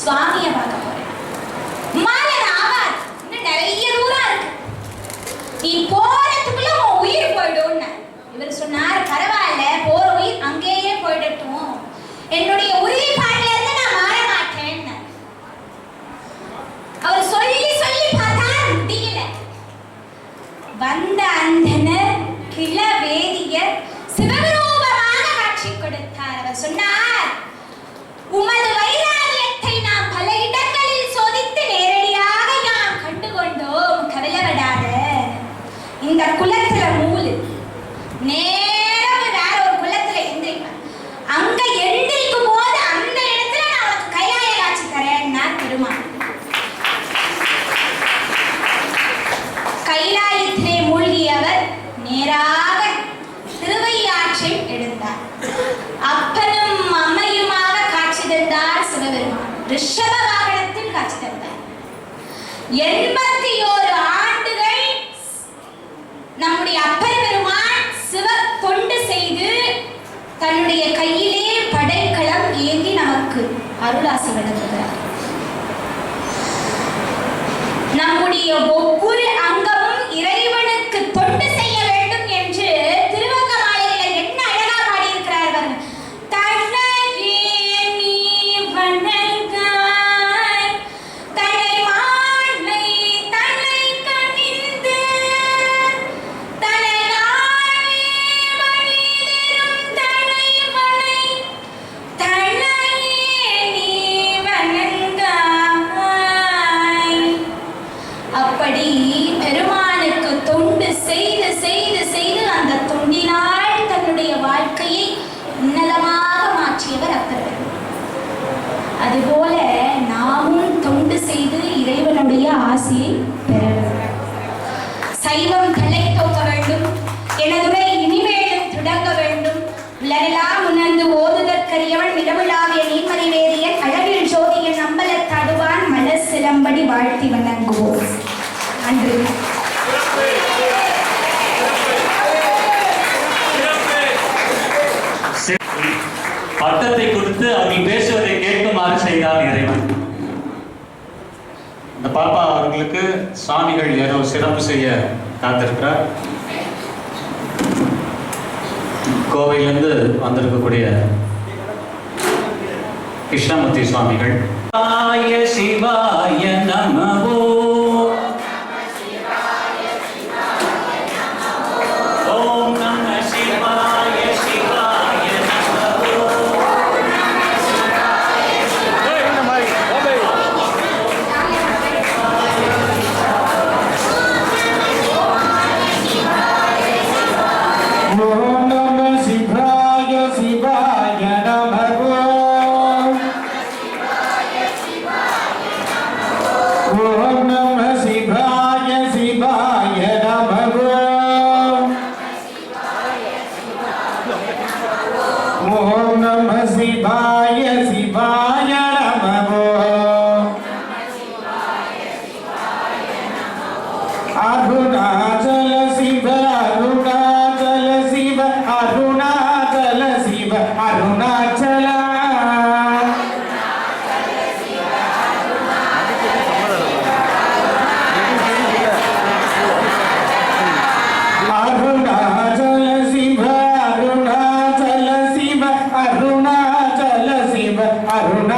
சுவாமியை பார்க்க போறேன். மாலை ஆவாது, இன்னும் நிறைய தூரம் இருக்கு, நீ போறதுக்குள்ள உன் உயிர் போயிடும். இவர் சொன்னார், பரவாயில்ல, போற உயிர் அங்கேயே போயிடட்டும், என்னுடைய உறுதிப்பாடுல இருந்து நான் மாற மாட்டேன். அவர் சொல்லி சொல்லி பார்த்தார், முடியல. வந்த அந்தனர் கிளவேதியர் சிவரூபமாக காட்சி கொடுத்தார். அவர் சொன்னார், உமது வைராகியத்தை நாம் பல இடங்களில் சோதித்து நேரடியாக நாம் கண்டுகொண்டோம். கவலைப்படாத, இந்த குலத்துல மூலு நேரம் வேற ஒரு குலத்துல எந்திரிப்பார், அங்க எழுந்திருக்கும் போது அந்த இடத்துல நான் உனக்கு கைலாய காட்சி தரேன்னா பெருமாள். கைலாயத்திலே மூழ்கியவர் நேராக திருவையாற்றை எடுத்தார். அப்பனும் அம்மையுமாக காட்சி தந்தார் சிவபெருமான். ரிஷப வாகனத்தில் காட்சி தந்தார். 81 ஆண்டுகள் நம்முடைய அப்பர் பெருமான் சிவ தொண்டு செய்து தன்னுடைய கையிலே படைக்கலம் ஏந்தி நமக்கு அருளாசி வழங்குகிறார். நம்முடைய ஒவ்வொரு அங்கமும் இறைவனுக்கு தொண்டு செய்ய வேண்டும் என்று திருவங்க மாலையில என்ன அழகா பாடியிருக்கிறார்கள். தன்னையே நீ வணங்காய் தன்னை மாலை தன்னை கனிந்து தன்னையாவே மனிதரும் தலைவனை தன்னையே நீ வணங்காய். அப்படி பெருமானுக்கு தொண்டு செய்து செய்து செய்து அந்த தொண்டினால் தன்னுடைய வாழ்க்கையை உன்னதமாக மாற்றியவர் அப்பர் பெருமான். அதுபோல நாமும் தொண்டு செய்து இறைவனுடைய ஆசியை பெற வேண்டும். சைவம் தலை தோக்க வேண்டும், எனதுரை இனிமேலும் தொடங்க வேண்டும். உலகெல்லாம் உணர்ந்து ஓதுதற்கரியவன் நிலவிழாவிய நீர்மறை வேதியன் அழகில் ஜோதியன் அம்பலத் தடுவான் மலர் சிலம்படி வாழ்த்தி வணங்குவோம். நன்றி. பட்டத்தை கொடுத்து அவர்கள் பேசுவதை கேட்குமாறு செய்தார் இறைவன். இந்த பாப்பா அவர்களுக்கு சுவாமிகள் ஏதோ சிறப்பு செய்ய காத்திருக்கிறார். கோவையிலிருந்து வந்திருக்கக்கூடிய கிருஷ்ணமூர்த்தி சுவாமிகள். சிவாய நமோ Arunachala